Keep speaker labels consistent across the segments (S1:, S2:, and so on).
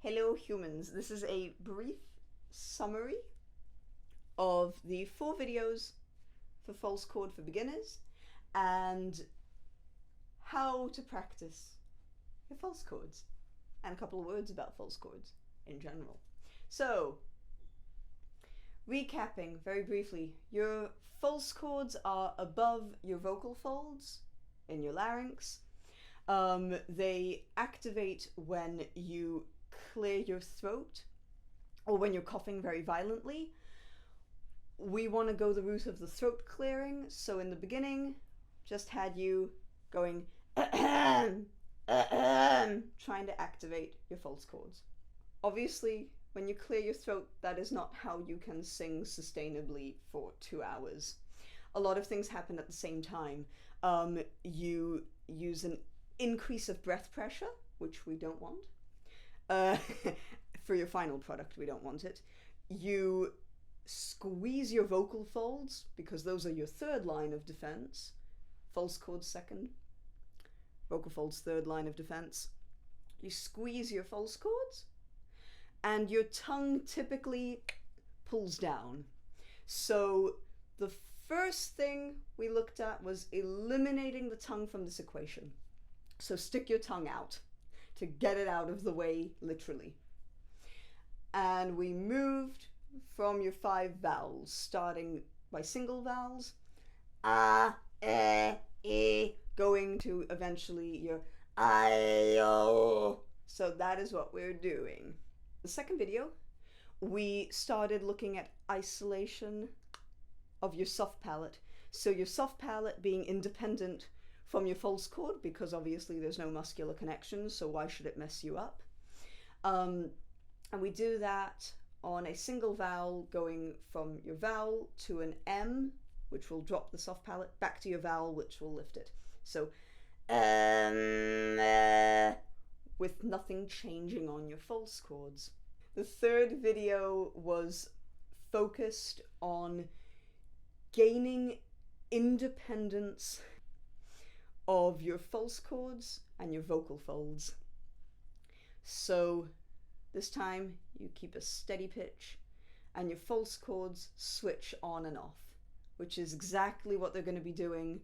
S1: Hello humans, this is a brief summary of the 4 videos for false chord for beginners and how to practice your false chords, and a couple of words about false chords in general. So, recapping very briefly, your false chords are above your vocal folds in your larynx. They activate when you clear your throat or when you're coughing very violently. We want to go the route of the throat clearing, so in the beginning just had you going trying to activate your false chords. Obviously when you clear your throat, that is not how you can sing sustainably for 2 hours. A lot of things happen at the same time. You use an increase of breath pressure, which we don't want. For your final product, we don't want it. You squeeze your vocal folds, because those are your third line of defense. False chords second, vocal folds third line of defense. You squeeze your false chords, and your tongue typically pulls down. So the first thing we looked at was eliminating the tongue from this equation. So stick your tongue out to get it out of the way, literally. And we moved from your 5 vowels, starting by single vowels, a, e, going to eventually your I, O. So that is what we're doing. The second video, we started looking at isolation of your soft palate. So your soft palate being independent from your false chord, because obviously there's no muscular connection, so why should it mess you up? And we do that on a single vowel, going from your vowel to an M, which will drop the soft palate, back to your vowel, which will lift it. So with nothing changing on your false chords. The third video was focused on gaining independence of your false chords and your vocal folds. So this time you keep a steady pitch and your false chords switch on and off, which is exactly what they're going to be doing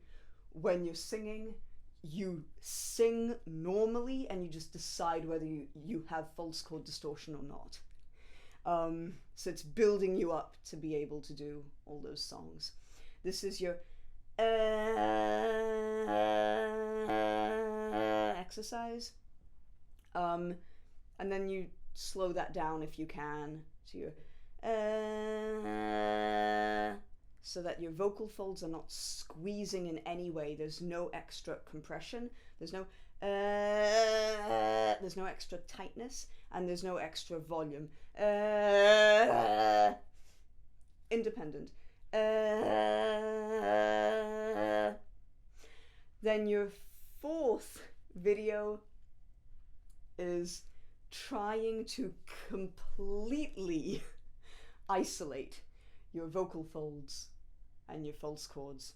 S1: when you're singing. You sing normally and you just decide whether you have false chord distortion or not. So it's building you up to be able to do all those songs. This is your exercise. And then you slow that down if you can to your so that your vocal folds are not squeezing in any way. There's no extra compression, there's no extra tightness, and there's no extra volume. Independent. Then your fourth video is trying to completely isolate your vocal folds and your false chords.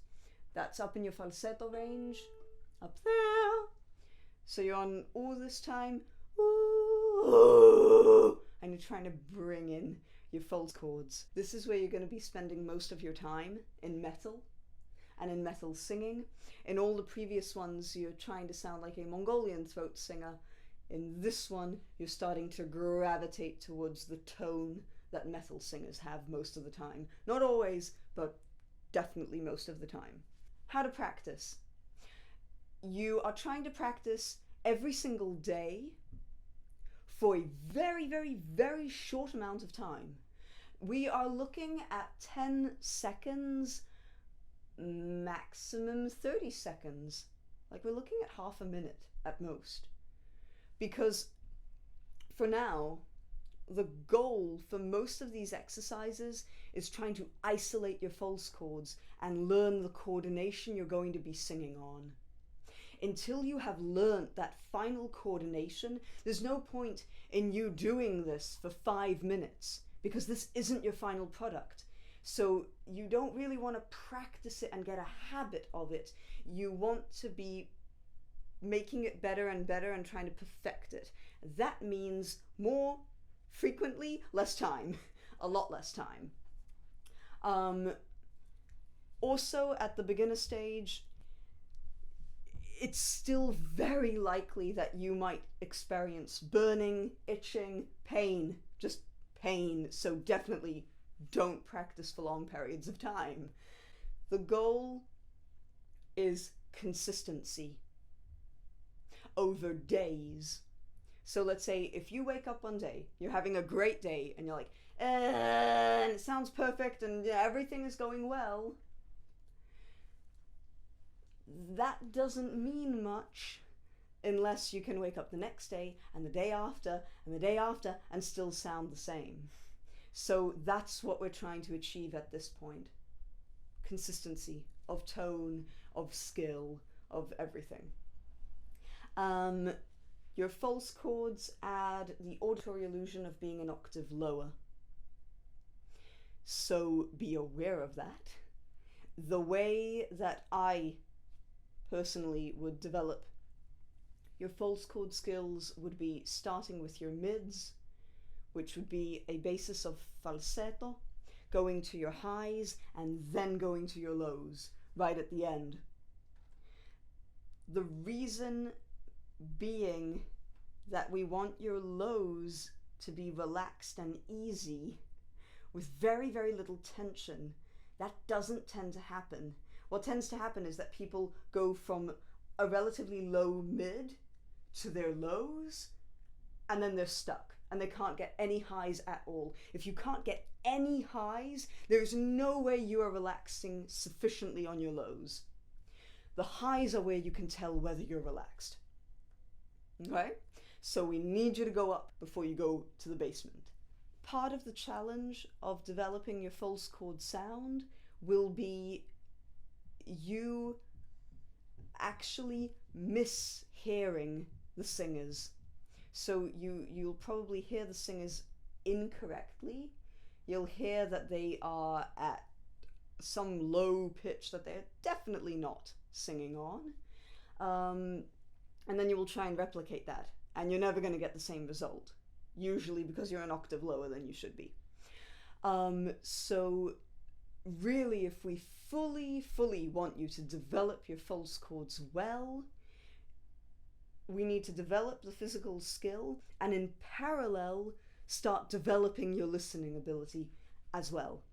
S1: That's up in your falsetto range, up there. So you're on all this time, ooh, and you're trying to bring in your false chords. This is where you're going to be spending most of your time in metal and in metal singing. In all the previous ones, you're trying to sound like a Mongolian throat singer. In this one, you're starting to gravitate towards the tone that metal singers have most of the time. Not always, but definitely most of the time. How to practice. You are trying to practice every single day for a very, very, very short amount of time. We are looking at 10 seconds, maximum 30 seconds. Like, we're looking at half a minute at most. Because for now, the goal for most of these exercises is trying to isolate your false chords and learn the coordination you're going to be singing on. Until you have learnt that final coordination, there's no point in you doing this for 5 minutes, because this isn't your final product. So you don't really want to practice it and get a habit of it. You want to be making it better and better and trying to perfect it. that means more frequently, less time, a lot less time. Also, at the beginner stage, it's still very likely that you might experience burning, itching, pain, just pain, so definitely don't practice for long periods of time. The goal is consistency over days. So let's say if you wake up one day, you're having a great day, and you're like, and it sounds perfect, and everything is going well. That doesn't mean much unless you can wake up the next day, and the day after, and the day after, and still sound the same. So that's what we're trying to achieve at this point. Consistency of tone, of skill, of everything. Your false chords add the auditory illusion of being an octave lower. So be aware of that. The way that I personally would develop your false chord skills would be starting with your mids, which would be a basis of falsetto, going to your highs, and then going to your lows right at the end. The reason being that we want your lows to be relaxed and easy with very, very little tension. That doesn't tend to happen. What tends to happen is that people go from a relatively low mid to their lows, and then they're stuck and they can't get any highs at all. If you can't get any highs, there's no way you are relaxing sufficiently on your lows. The highs are where you can tell whether you're relaxed. Okay? So we need you to go up before you go to the basement. Part of the challenge of developing your false chord sound will be you actually mishearing the singers. So you'll probably hear the singers incorrectly. You'll hear that they are at some low pitch that they're definitely not singing on. And then you will try and replicate that, and you're never going to get the same result, usually because you're an octave lower than you should be. So really, if we fully want you to develop your false chords well, we need to develop the physical skill, and in parallel start developing your listening ability as well,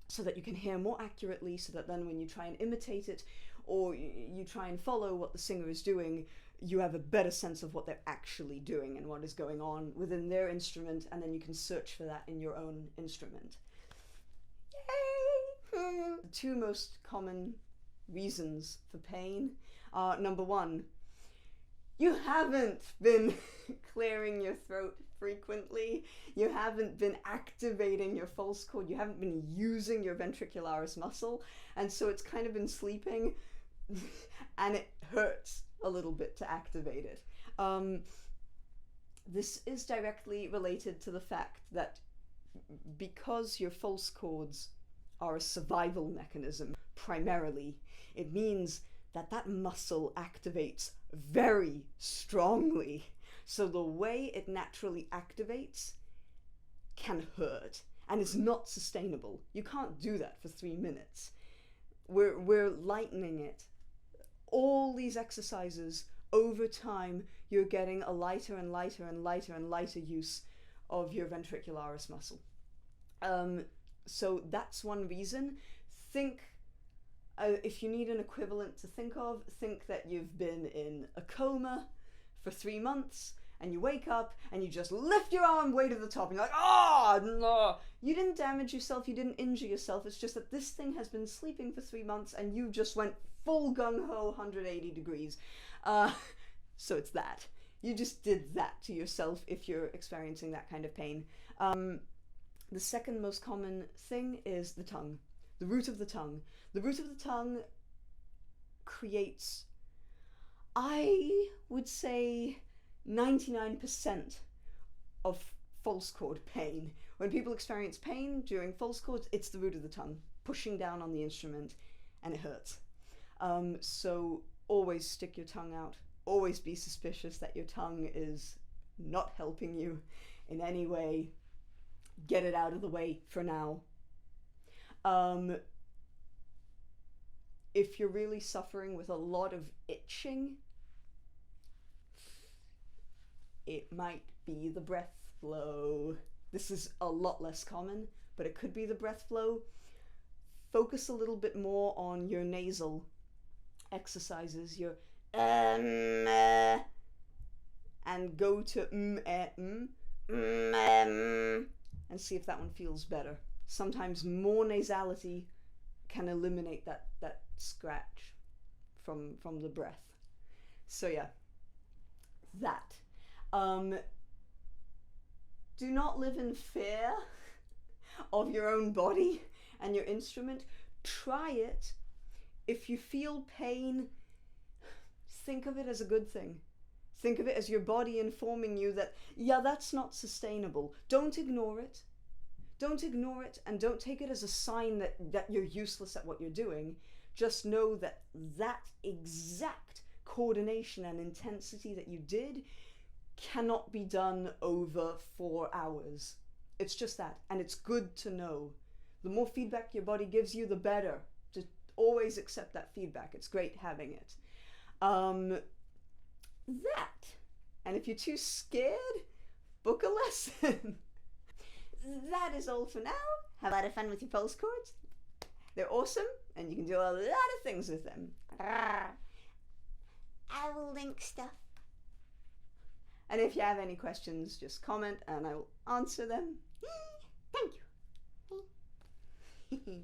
S1: so that you can hear more accurately, so that then when you try and imitate it or you try and follow what the singer is doing, you have a better sense of what they're actually doing and what is going on within their instrument, and then you can search for that in your own instrument. Yay! The two most common reasons for pain are, number one, you haven't been clearing your throat frequently, you haven't been activating your false chord, you haven't been using your ventricularis muscle, and so it's kind of been sleeping and it hurts a little bit to activate it. This is directly related to the fact that because your false chords are a survival mechanism primarily, it means that that muscle activates very strongly. So the way it naturally activates can hurt, and it's not sustainable. You can't do that for 3 minutes. We're lightening it. All these exercises, over time, you're getting a lighter and lighter and lighter and lighter use of your ventricularis muscle. So that's one reason. Think, if you need an equivalent to think of, think that you've been in a coma for 3 months, and you wake up and you just lift your arm way to the top and you're like, oh, no. You didn't damage yourself, you didn't injure yourself, it's just that this thing has been sleeping for 3 months and you just went full gung-ho 180 degrees. So it's that. You just did that to yourself if you're experiencing that kind of pain. The second most common thing is the tongue, the root of the tongue. The root of the tongue creates, I would say, 99% of false chord pain. When people experience pain during false chords, it's the root of the tongue pushing down on the instrument, and it hurts. So always stick your tongue out. Always be suspicious that your tongue is not helping you in any way, get it out of the way for now. If you're really suffering with a lot of itching, it might be the breath flow. This is a lot less common, but it could be the breath flow. Focus a little bit more on your nasal exercises, your and go to and see if that one feels better. Sometimes more nasality can eliminate that scratch from the breath. So yeah, that. Do not live in fear of your own body and your instrument. Try it. If you feel pain, think of it as a good thing. Think of it as your body informing you that, yeah, that's not sustainable. Don't ignore it. Don't ignore it, and don't take it as a sign that you're useless at what you're doing. Just know that that exact coordination and intensity that you did cannot be done over 4 hours. It's just that, and it's good to know. The more feedback your body gives you, the better. Just always accept that feedback. It's great having it. That, and if you're too scared, book a lesson. That is all for now. Have a lot of fun with your pulse chords. They're awesome, and you can do a lot of things with them. I will link stuff. And if you have any questions, just comment and I will answer them. Thank you.